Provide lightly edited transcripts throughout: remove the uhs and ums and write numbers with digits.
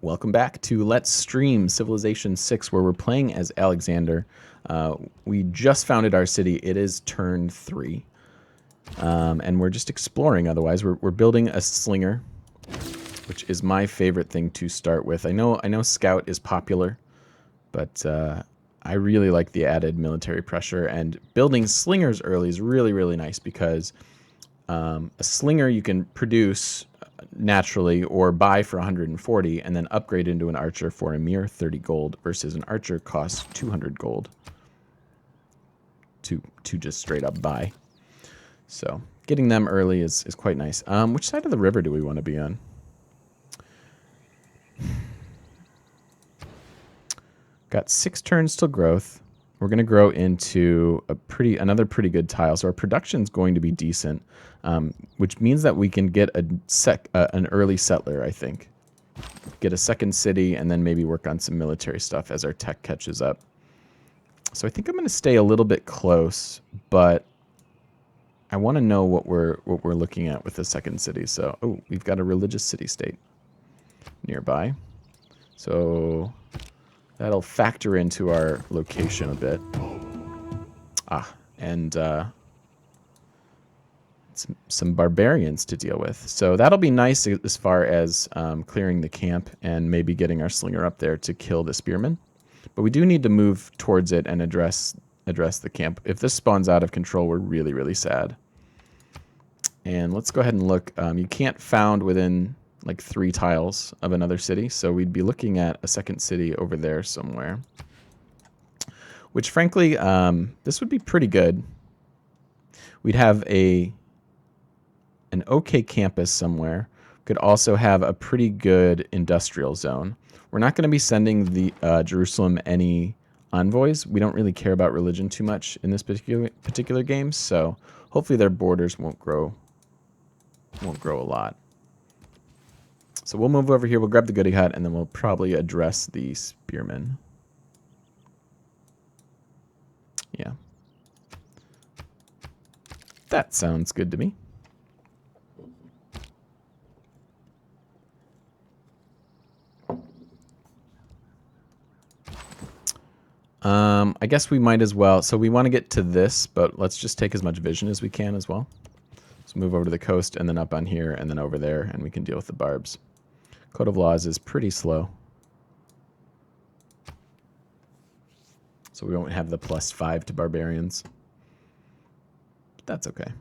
Welcome back to Let's Stream Civilization 6, where we're playing as Alexander. We just founded our city. It is turn 3. And we're just exploring otherwise. We're building a slinger, which is my favorite thing to start with. I know Scout is popular, but I really like the added military pressure. And building slingers early is really, really nice because a slinger you can produce naturally or buy for 140 and then upgrade into an archer for a mere 30 gold versus an archer costs 200 gold to just straight up buy. So getting them early is quite nice. Which side of the river do we want to be on? Got 6 turns till growth. We're going to grow into another pretty good tile. So our production's going to be decent, which means that we can get an early settler, I think. Get a second city and then maybe work on some military stuff as our tech catches up. So I think I'm going to stay a little bit close, but I want to know what we're looking at with the second city. So, we've got a religious city-state nearby. So that'll factor into our location a bit. And some barbarians to deal with. So that'll be nice as far as clearing the camp and maybe getting our slinger up there to kill the spearmen. But we do need to move towards it and address the camp. If this spawns out of control, we're really, really sad. And let's go ahead and look. You can't found within like 3 tiles of another city, so we'd be looking at a second city over there somewhere. Which, frankly, this would be pretty good. We'd have an okay campus somewhere. Could also have a pretty good industrial zone. We're not going to be sending the Jerusalem any envoys. We don't really care about religion too much in this particular game, so hopefully their borders won't grow a lot. So we'll move over here, we'll grab the goody hut, and then we'll probably address the spearmen. Yeah. That sounds good to me. I guess we might as well. So we want to get to this, but let's just take as much vision as we can as well. So move over to the coast and then up on here and then over there, and we can deal with the barbs. Code of Laws is pretty slow. So we won't have the +5 to barbarians. But that's okay.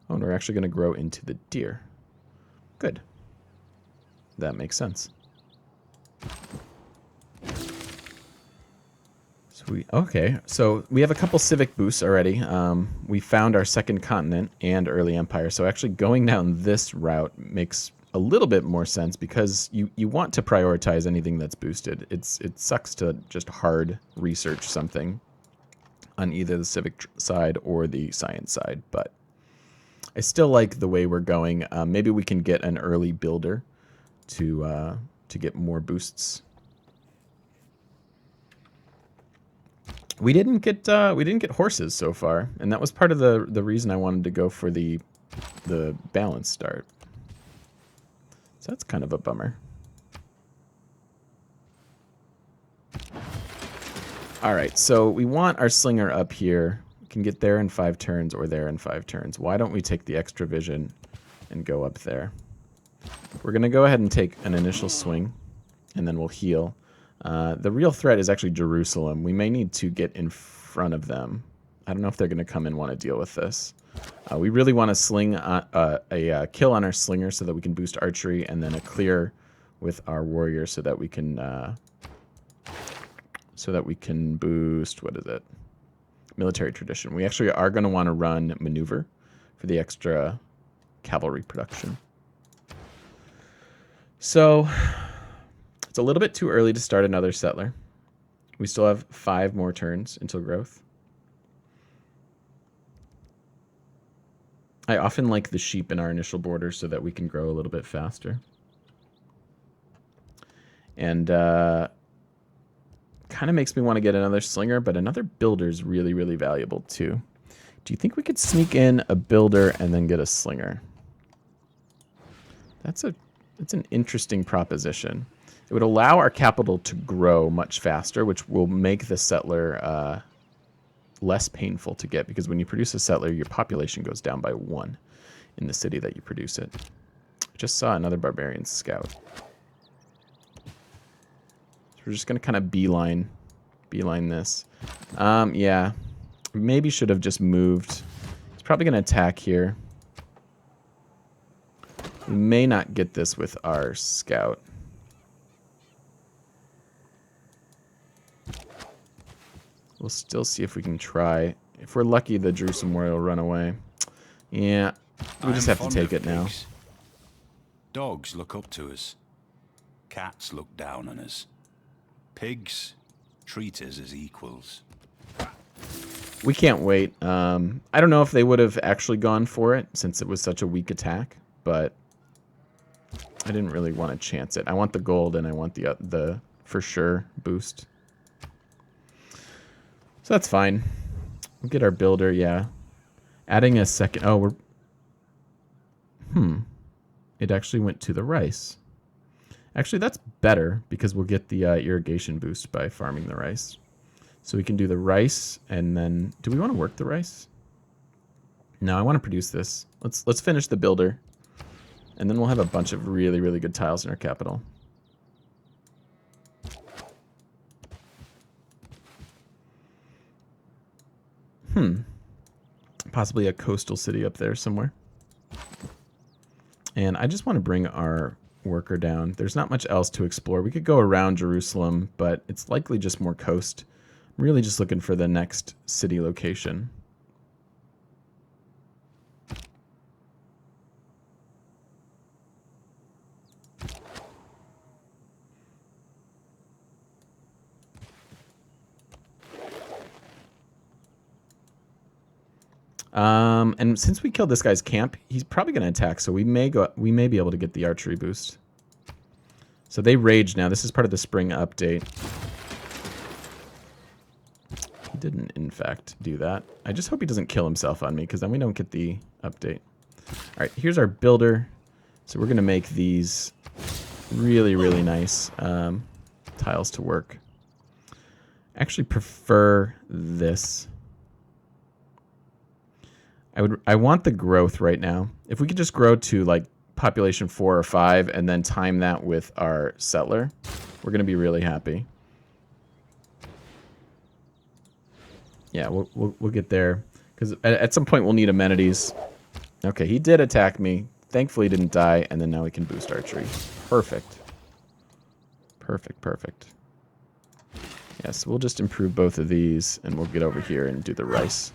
Oh, and we're actually going to grow into the deer. Good. That makes sense. Okay, so we have a couple civic boosts already. We found our second continent and early empire. So actually going down this route makes a little bit more sense because you want to prioritize anything that's boosted. It sucks to just hard research something on either the civic side or the science side, but I still like the way we're going. Maybe we can get an early builder to get more boosts. We didn't get horses so far, and that was part of the reason I wanted to go for the balanced start. So that's kind of a bummer. All right, so we want our slinger up here. We can get there in 5 turns or there in 5 turns. Why don't we take the extra vision and go up there? We're going to go ahead and take an initial swing, and then we'll heal. The real threat is actually Jerusalem. We may need to get in front of them. I don't know if they're going to come and want to deal with this. We really want to sling a kill on our slinger so that we can boost archery, and then a clear with our warrior so that we can boost, what is it? Military tradition. We actually are going to want to run maneuver for the extra cavalry production. So it's a little bit too early to start another settler. We still have 5 more turns until growth. I often like the sheep in our initial border so that we can grow a little bit faster. And kind of makes me want to get another slinger, but another builder is really, really valuable too. Do you think we could sneak in a builder and then get a slinger? That's an interesting proposition. It would allow our capital to grow much faster, which will make the settler less painful to get, because when you produce a settler, your population goes down by 1 in the city that you produce it. I just saw another barbarian scout. So we're just going to kind of beeline this. Yeah, maybe should have just moved. He's probably going to attack here. We may not get this with our scout. We'll still see if we can try. If we're lucky, the Jerusalem warrior will run away. Yeah, we just have to take it now. Dogs look up to us. Cats look down on us. Pigs treat us as equals. We can't wait. I don't know if they would have actually gone for it since it was such a weak attack, but I didn't really want to chance it. I want the gold and I want the for sure boost. So that's fine. We'll get our builder, yeah. Adding a second... Oh, we're... It actually went to the rice. Actually, that's better because we'll get the irrigation boost by farming the rice. So we can do the rice and then... Do we want to work the rice? No, I want to produce this. Let's finish the builder. And then we'll have a bunch of really, really good tiles in our capital. Possibly a coastal city up there somewhere. And I just want to bring our worker down. There's not much else to explore. We could go around Jerusalem, but it's likely just more coast. I'm really just looking for the next city location. And since we killed this guy's camp, he's probably going to attack, so we may be able to get the archery boost. So they rage now. This is part of the spring update. He didn't, in fact, do that. I just hope he doesn't kill himself on me, because then we don't get the update. All right, here's our builder. So we're going to make these really, really nice tiles to work. I actually prefer this. I want the growth right now. If we could just grow to like population 4 or 5 and then time that with our settler, we're going to be really happy. Yeah, we'll get there because at some point we'll need amenities. Okay, he did attack me. Thankfully, he didn't die, and then now we can boost archery. Perfect. Perfect, perfect. Yes, we'll just improve both of these, and we'll get over here and do the rice.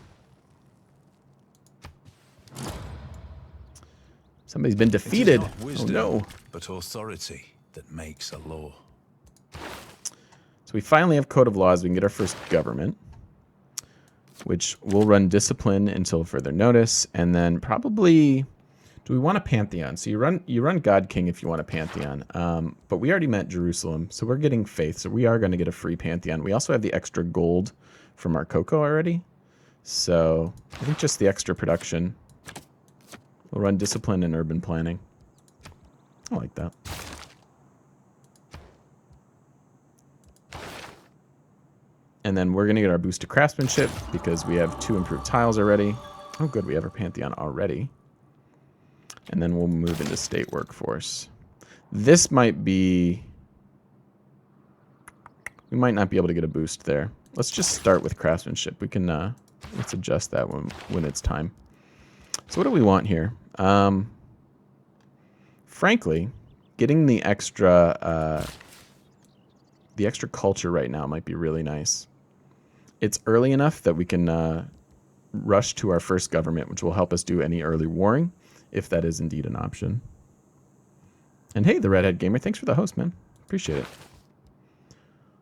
Somebody's been defeated. Wisdom, oh no! But authority that makes a law. So we finally have Code of Laws. We can get our first government, which will run discipline until further notice, and then probably. Do we want a pantheon? So you run God King if you want a pantheon, but we already met Jerusalem, so we're getting faith. So we are going to get a free pantheon. We also have the extra gold from our cocoa already, so I think just the extra production. We'll run discipline and urban planning. I like that. And then we're going to get our boost to craftsmanship because we have 2 improved tiles already. Oh, good. We have our pantheon already. And then we'll move into state workforce. This might be... We might not be able to get a boost there. Let's just start with craftsmanship. We can... let's adjust that when it's time. So what do we want here? Frankly, getting the extra culture right now might be really nice. It's early enough that we can rush to our first government, which will help us do any early warring, if that is indeed an option. And hey, the Redhead Gamer, thanks for the host, man. Appreciate it.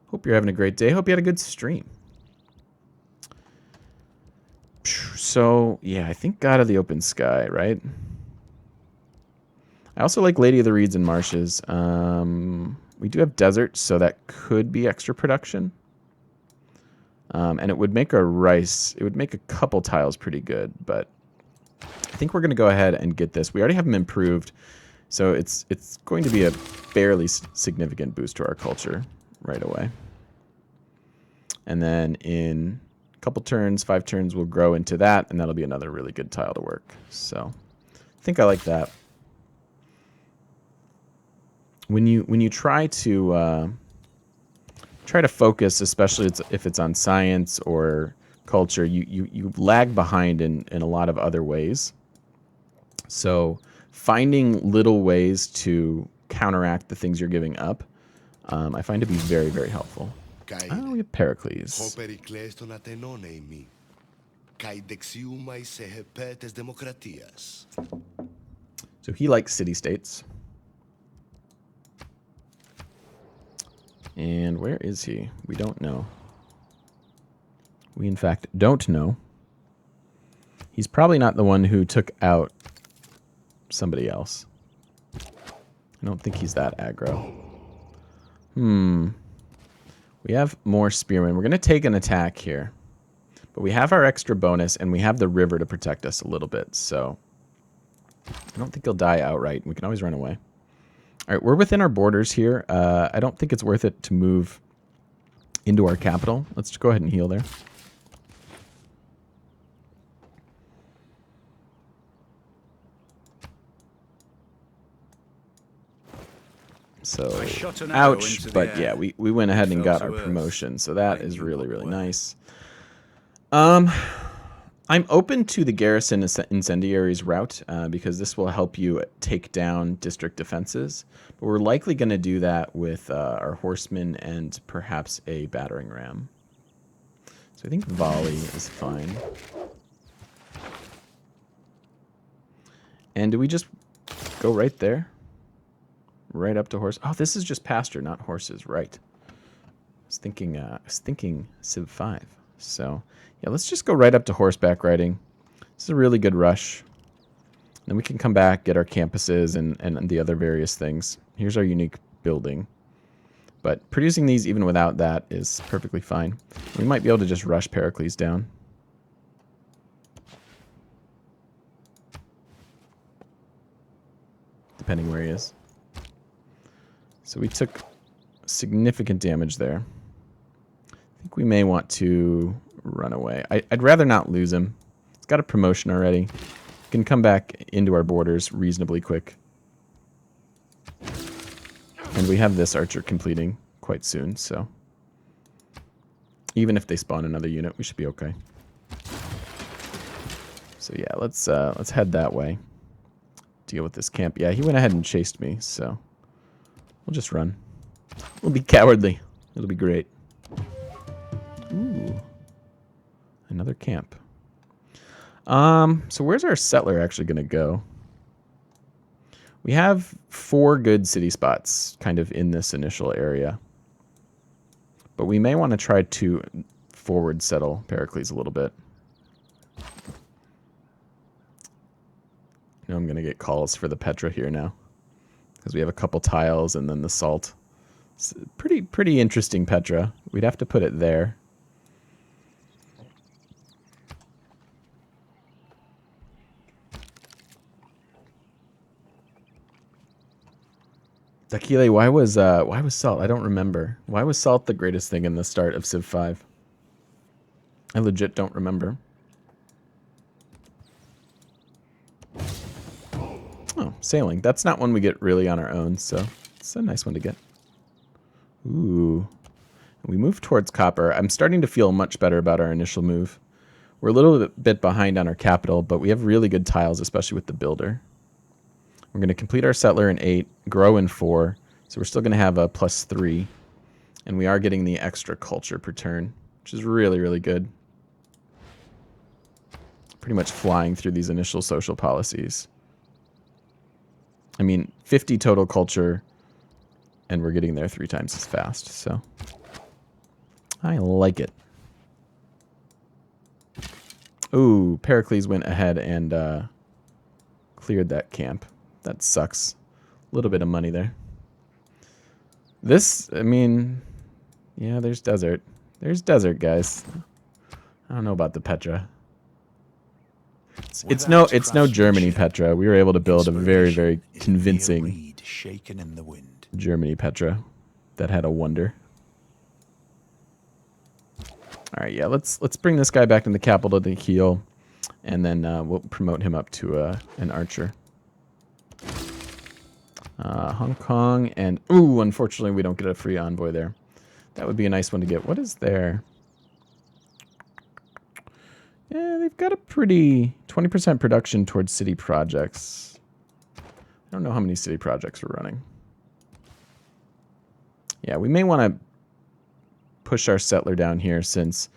Hope you're having a great day. Hope you had a good stream. So, yeah, I think God of the Open Sky, right? I also like Lady of the Reeds and Marshes. We do have desert, so that could be extra production. And it would make our rice, it would make a couple tiles pretty good, but I think we're going to go ahead and get this. We already have them improved. So it's going to be a fairly significant boost to our culture right away. And then in a couple turns, 5 turns, we'll grow into that, and that'll be another really good tile to work. So I think I like that. When you try to focus, especially if it's on science or culture, you lag behind in a lot of other ways. So finding little ways to counteract the things you're giving up, I find to be very, very helpful. Oh, we have Pericles. So he likes city-states. And where is he? We don't know. We, in fact, don't know. He's probably not the one who took out somebody else. I don't think he's that aggro. We have more spearmen. We're going to take an attack here. But we have our extra bonus, and we have the river to protect us a little bit. So I don't think he'll die outright. We can always run away. All right, we're within our borders here. I don't think it's worth it to move into our capital. Let's just go ahead and heal there. So, ouch, but yeah, we went ahead and got our promotion, so that is really, really nice. I'm open to the garrison incendiaries route because this will help you take down district defenses, but we're likely going to do that with our horsemen and perhaps a battering ram. So I think volley is fine. And do we just go right there? Right up to horse. Oh, this is just pasture, not horses. Right. I was thinking Civ 5. So, yeah, let's just go right up to horseback riding. This is a really good rush. Then we can come back, get our campuses and the other various things. Here's our unique building. But producing these even without that is perfectly fine. We might be able to just rush Pericles down. Depending where he is. So we took significant damage there. I think we may want to run away. I'd rather not lose him. He's got a promotion already. He can come back into our borders reasonably quick. And we have this archer completing quite soon, so even if they spawn another unit, we should be okay. So yeah, let's head that way. Deal with this camp. Yeah, he went ahead and chased me, so we'll just run. We'll be cowardly. It'll be great. Ooh. Another camp. So where's our settler actually going to go? We have 4 good city spots kind of in this initial area. But we may want to try to forward settle Pericles a little bit. You know, I'm going to get calls for the Petra here now. Because we have a couple tiles and then the salt. It's pretty interesting Petra. We'd have to put it there. Dakile, why was salt? I don't remember. Why was salt the greatest thing in the start of Civ 5? I legit don't remember. Oh, sailing. That's not one we get really on our own, so it's a nice one to get. Ooh. We move towards copper. I'm starting to feel much better about our initial move. We're a little bit behind on our capital, but we have really good tiles, especially with the builder. We're going to complete our settler in 8, grow in 4, so we're still going to have a +3. And we are getting the extra culture per turn, which is really, really good. Pretty much flying through these initial social policies. I mean, 50 total culture, and we're getting there 3 times as fast, so I like it. Ooh, Pericles went ahead and cleared that camp. That sucks. A little bit of money there. This, I mean, yeah, there's desert. There's desert, guys. I don't know about the Petra. It's no Germany, Petra. We were able to build a very, very convincing shaken in the wind. Germany, Petra, that had a wonder. All right, yeah, let's bring this guy back in the capital to heal, and then we'll promote him up to an archer. Hong Kong, and ooh, unfortunately, we don't get a free envoy there. That would be a nice one to get. What is there? Yeah, they've got a pretty 20% production towards city projects. I don't know how many city projects we're running. Yeah, we may want to push our settler down here since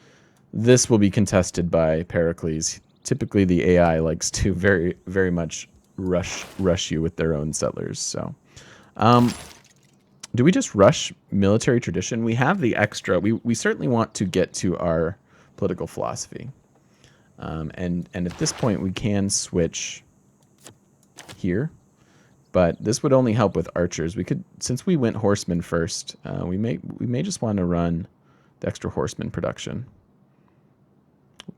this will be contested by Pericles. Typically, the AI likes to very, very much rush you with their own settlers. So, do we just rush military tradition? We have the extra. We certainly want to get to our political philosophy. And at this point, we can switch here, but this would only help with archers. We could, since we went horsemen first, we may just want to run the extra horseman production.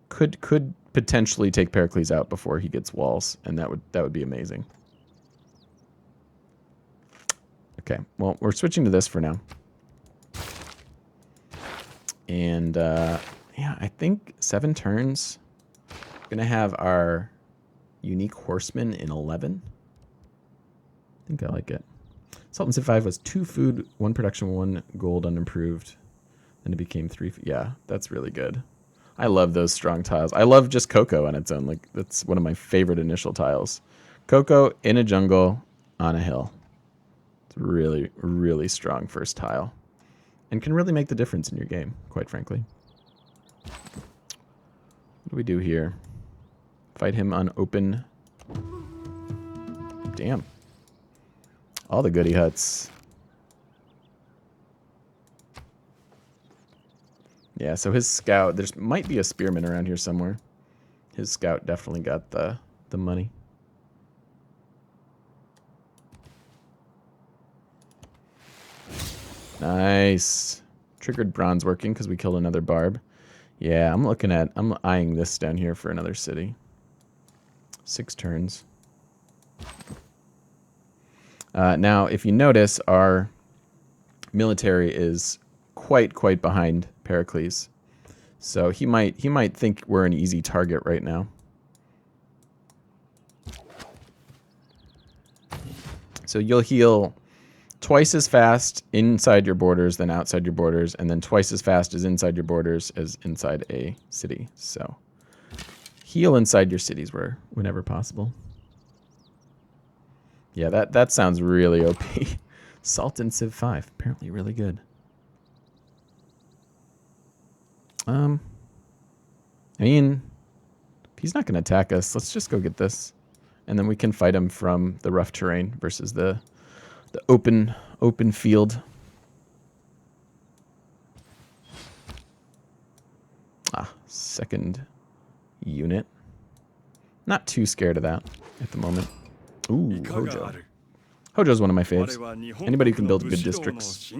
Could potentially take Pericles out before he gets walls, and that would be amazing. Okay, well, we're switching to this for now. And yeah, I think 7 turns. Gonna have our unique horseman in 11. I think I like it. Sultan Civ 5 was 2 food, 1 production, 1 gold unimproved. Then it became 3. Yeah, that's really good. I love those strong tiles. I love just Cocoa on its own. Like, that's one of my favorite initial tiles. Cocoa in a jungle on a hill. It's really, really strong first tile. And can really make the difference in your game, quite frankly. What do we do here? Fight him on open. Damn. All the goody huts. Yeah, so his scout, there might be a spearman around here somewhere. His scout definitely got the money. Nice. Triggered bronze working because we killed another barb. Yeah, I'm eyeing this down here for another city. 6 turns. Now, if you notice, our military is quite behind Pericles. So he might think we're an easy target right now. So you'll heal twice as fast inside your borders than outside your borders, and then twice as fast as inside your borders as inside a city. So heal inside your cities whenever possible. Yeah, that sounds really OP. Sultan Civ 5, apparently really good. I mean, if he's not going to attack us, let's just go get this. And then we can fight him from the rough terrain versus the open field. Second unit. Not too scared of that at the moment. Ooh, Hojo. Hojo's one of my faves. Anybody who can build good districts.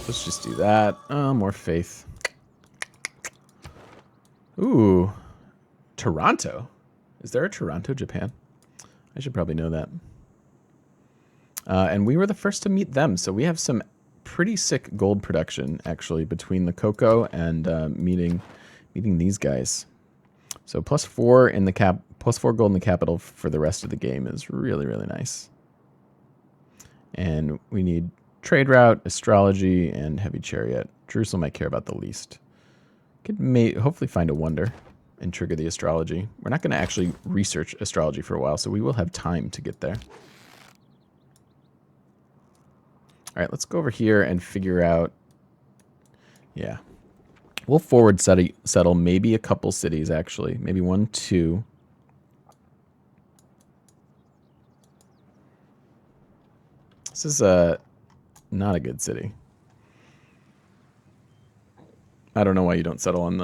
Let's just do that. More faith. Ooh. Toronto? Is there a Toronto, Japan? I should probably know that. And we were the first to meet them, so we have some pretty sick gold production, actually, between the cocoa and meeting these guys. So +4 in the +4 gold in the capital for the rest of the game is really, really nice. And we need trade route, astrology, and heavy chariot. Jerusalem I care about the least. Could hopefully find a wonder and trigger the astrology. We're not going to actually research astrology for a while, so we will have time to get there. All right, let's go over here and figure out. Yeah. We'll forward settle maybe a couple cities, actually. Maybe 1, 2. This is not a good city. I don't know why you don't settle on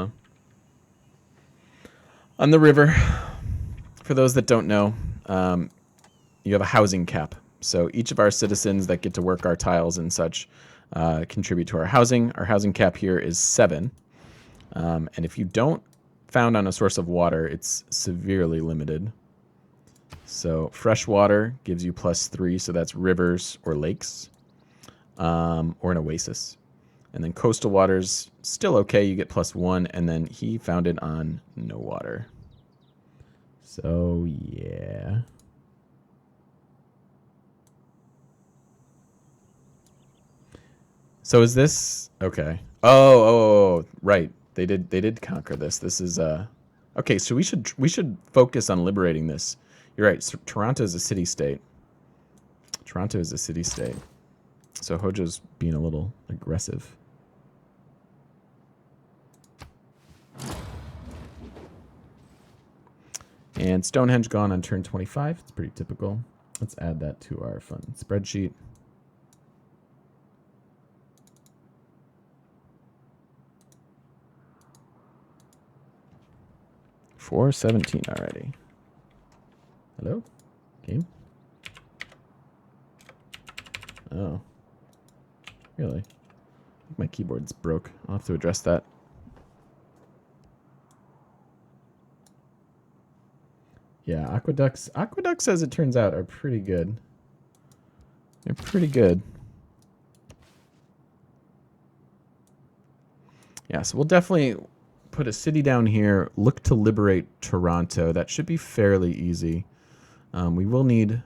the river. For those that don't know, you have a housing cap. So each of our citizens that get to work our tiles and such contribute to our housing. Our housing cap here is 7. And if you don't found on a source of water, it's severely limited. So fresh water gives you +3, so that's rivers or lakes, or an oasis. And then coastal waters, still okay, you get +1, and then he found it on no water. So, yeah. So is this okay? Oh, right. They did conquer this. This is okay. So we should focus on liberating this. You're right. So Toronto is a city state. Toronto is a city state. So Hojo's being a little aggressive. And Stonehenge gone on turn 25. It's pretty typical. Let's add that to our fun spreadsheet. $417 already. Hello? Game? Oh. Really? I think my keyboard's broke. I'll have to address that. Yeah, aqueducts. Aqueducts, as it turns out, are pretty good. They're pretty good. Yeah, so we'll definitely put a city down here. Look to liberate Toronto. That should be fairly easy. We will need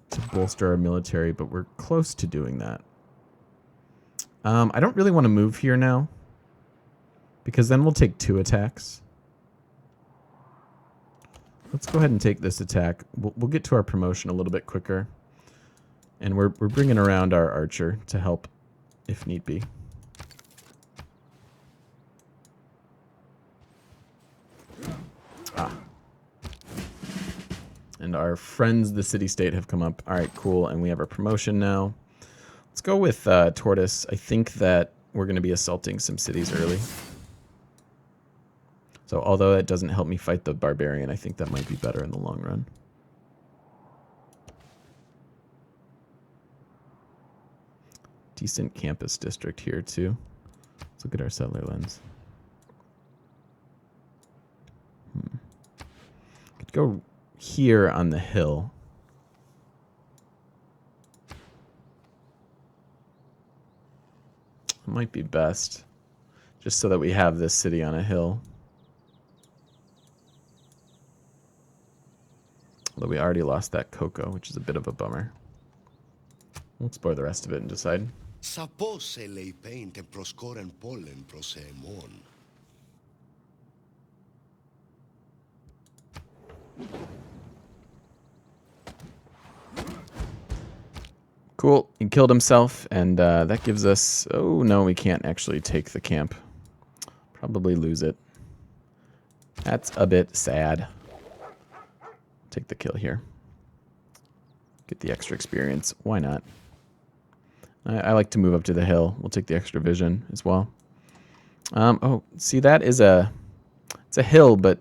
to bolster our military, but we're close to doing that. I don't really want to move here now, because then we'll take 2 attacks. Let's go ahead and take this attack. We'll get to our promotion a little bit quicker. And we're bringing around our archer to help if need be. Ah. And our friends, the city-state, have come up. All right, cool. And we have our promotion now. Let's go with Tortoise. I think that we're going to be assaulting some cities early. So although that doesn't help me fight the barbarian, I think that might be better in the long run. Decent campus district here too. Let's look at our settler lens. Could go here on the hill. It might be best, just so that we have this city on a hill. Although we already lost that cocoa, which is a bit of a bummer. We'll explore the rest of it and decide. Cool. He killed himself, and that gives us... Oh, no, we can't actually take the camp. Probably lose it. That's a bit sad. Take the kill here. Get the extra experience. Why not? I like to move up to the hill. We'll take the extra vision as well. Oh, see, that is it's a hill, but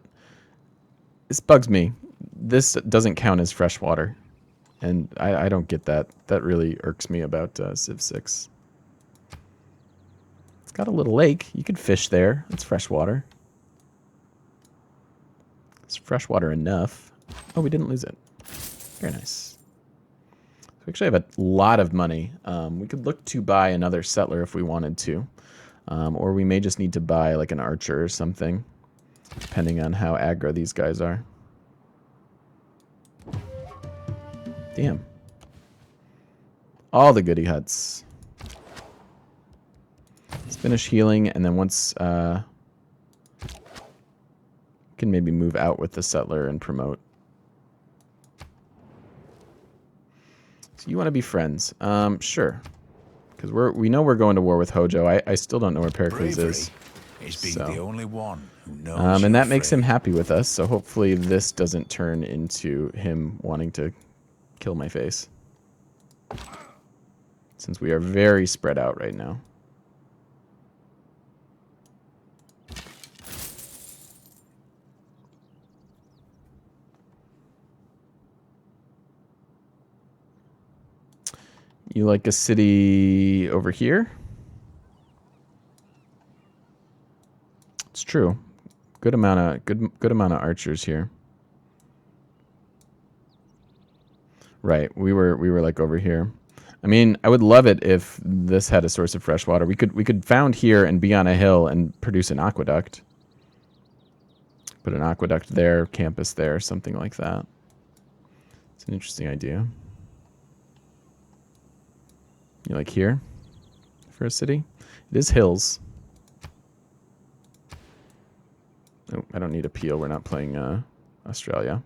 this bugs me. This doesn't count as fresh water. And I don't get that. That really irks me about Civ 6. It's got a little lake. You could fish there. It's fresh water. It's fresh water enough. Oh, we didn't lose it. Very nice. So we actually have a lot of money. We could look to buy another settler if we wanted to. Or we may just need to buy like an archer or something, depending on how aggro these guys are. Damn. All the goody huts. Let's finish healing, and then once... we can maybe move out with the settler and promote. So you want to be friends? Sure. Because we know we're going to war with Hojo. I still don't know where Pericles is. He's being the only one who knows. And that makes him happy with us. So hopefully this doesn't turn into him wanting to kill my face. Since we are very spread out right now. You like a city over here? It's true. Good amount of archers here. Right. We were like over here. I mean, I would love it if this had a source of fresh water. We could found here and be on a hill and produce an aqueduct. Put an aqueduct there, campus there, something like that. It's an interesting idea. You like here for a city? It is hills. Oh, I don't need a peel. We're not playing Australia.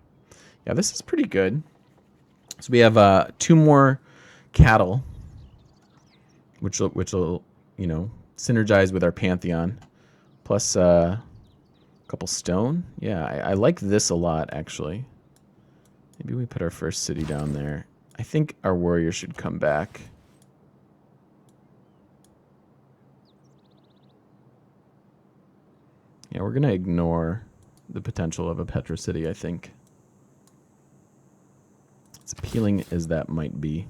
Yeah, this is pretty good. So we have 2 more cattle, which will synergize with our pantheon, plus a couple stone. Yeah, I like this a lot actually. Maybe we put our first city down there. I think our warrior should come back. Yeah, we're gonna ignore the potential of a Petra city, I think. As appealing as that might be.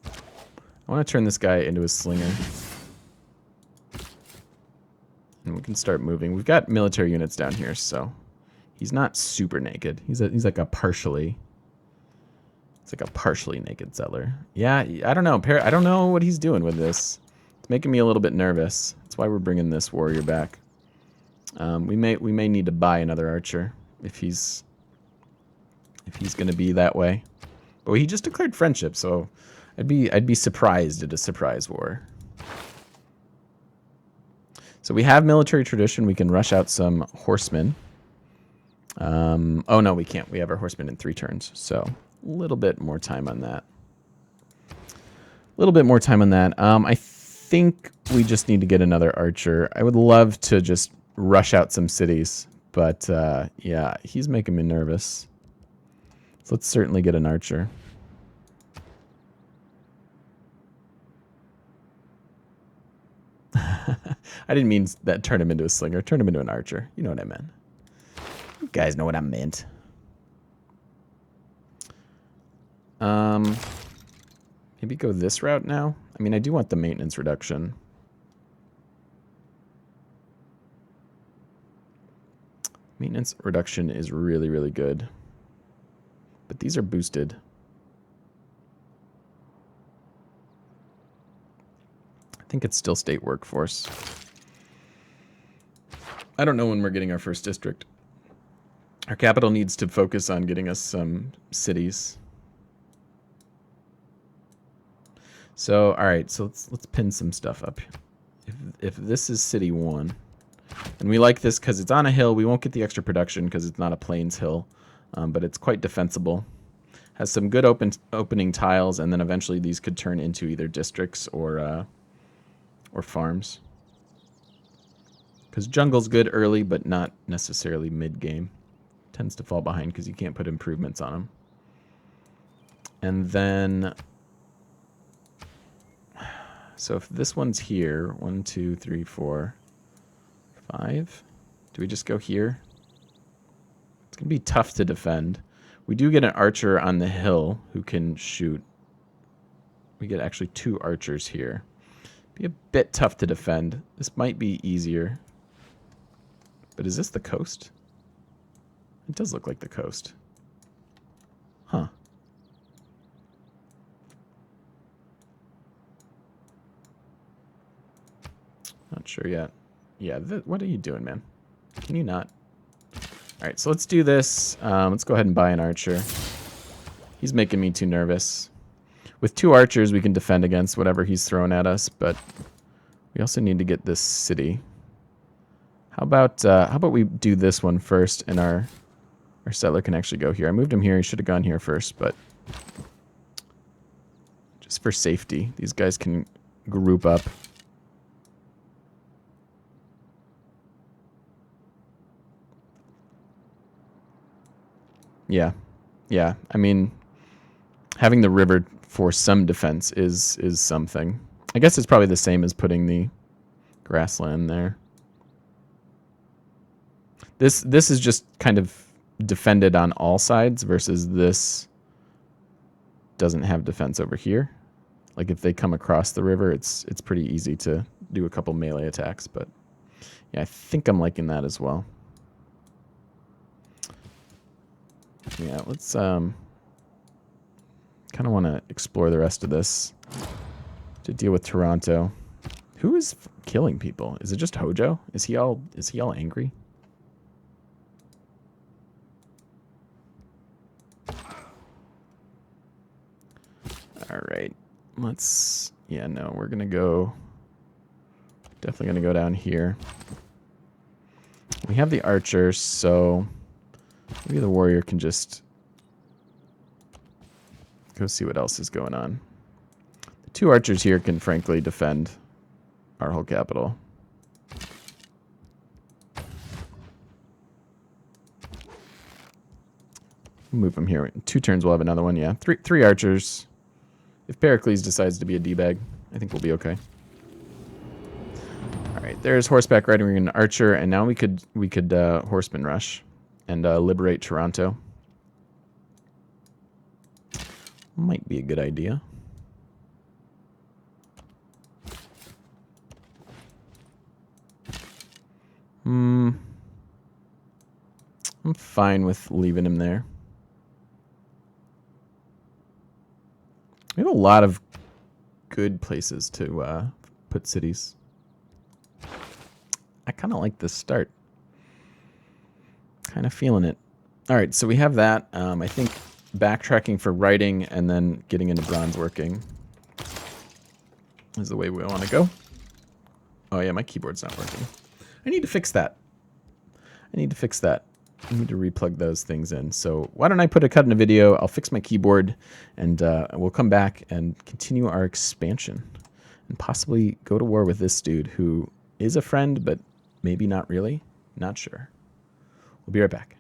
I want to turn this guy into a slinger. And we can start moving. We've got military units down here, so he's not super naked. He's like a partially... It's like a partially naked settler. Yeah, I don't know. I don't know what he's doing with this. It's making me a little bit nervous. That's why we're bringing this warrior back. We may need to buy another archer if he's going to be that way. But he just declared friendship, so I'd be surprised at a surprise war. So we have military tradition. We can rush out some horsemen. Oh no, we can't. We have our horsemen in 3 turns, so a little bit more time on that. I think we just need to get another archer. I would love to just rush out some cities, but yeah, he's making me nervous. So let's certainly get an archer. I didn't mean that turn him into a slinger. Turn him into an archer. You know what I meant. You guys know what I meant. Maybe go this route now. I mean, I do want the maintenance reduction. Maintenance reduction is really, really good. But these are boosted. I think it's still state workforce. I don't know when we're getting our first district. Our capital needs to focus on getting us some cities. So, all right, so let's pin some stuff up. If this is city 1, and we like this because it's on a hill, we won't get the extra production because it's not a plains hill, but it's quite defensible. Has some good opening tiles, and then eventually these could turn into either districts or farms. Because jungle's good early, but not necessarily mid-game. Tends to fall behind because you can't put improvements on them. And then... So if this one's here, 1, 2, 3, 4, 5. Do we just go here? It's going to be tough to defend. We do get an archer on the hill who can shoot. We get actually 2 archers here. Be a bit tough to defend. This might be easier. But is this the coast? It does look like the coast. Huh. Not sure yet. Yeah, what are you doing, man? Can you not? Alright, so let's do this. Let's go ahead and buy an archer. He's making me too nervous. With 2 archers, we can defend against whatever he's throwing at us, but we also need to get this city. How about we do this one first, and our settler can actually go here. I moved him here. He should have gone here first, but just for safety, these guys can group up. Yeah. Yeah. I mean, having the river for some defense is something. I guess it's probably the same as putting the grassland there. This is just kind of defended on all sides versus this doesn't have defense over here. Like if they come across the river, it's pretty easy to do a couple melee attacks. But yeah, I think I'm liking that as well. Yeah, let's kind of want to explore the rest of this to deal with Toronto. Who is killing people? Is it just Hojo? Is he all angry? All right. Let's yeah, no, we're going to go definitely going to go down here. We have the archer, so maybe the warrior can just go see what else is going on. The 2 archers here can frankly defend our whole capital. Move them here. In 2 turns, we'll have another one. Yeah, three archers. If Pericles decides to be a D-bag, I think we'll be okay. All right, there's horseback riding an archer, and now we could horseman rush and liberate Toronto. Might be a good idea. I'm fine with leaving him there. We have a lot of good places to put cities. I kind of like this start. Kind of feeling it. All right, so we have that. I think backtracking for writing and then getting into bronze working is the way we want to go. Oh yeah, my keyboard's not working. I need to fix that. I need to to replug those things in. So why don't I put a cut in a video? I'll fix my keyboard, and we'll come back and continue our expansion and possibly go to war with this dude who is a friend, but maybe not really. Not sure. We'll be right back.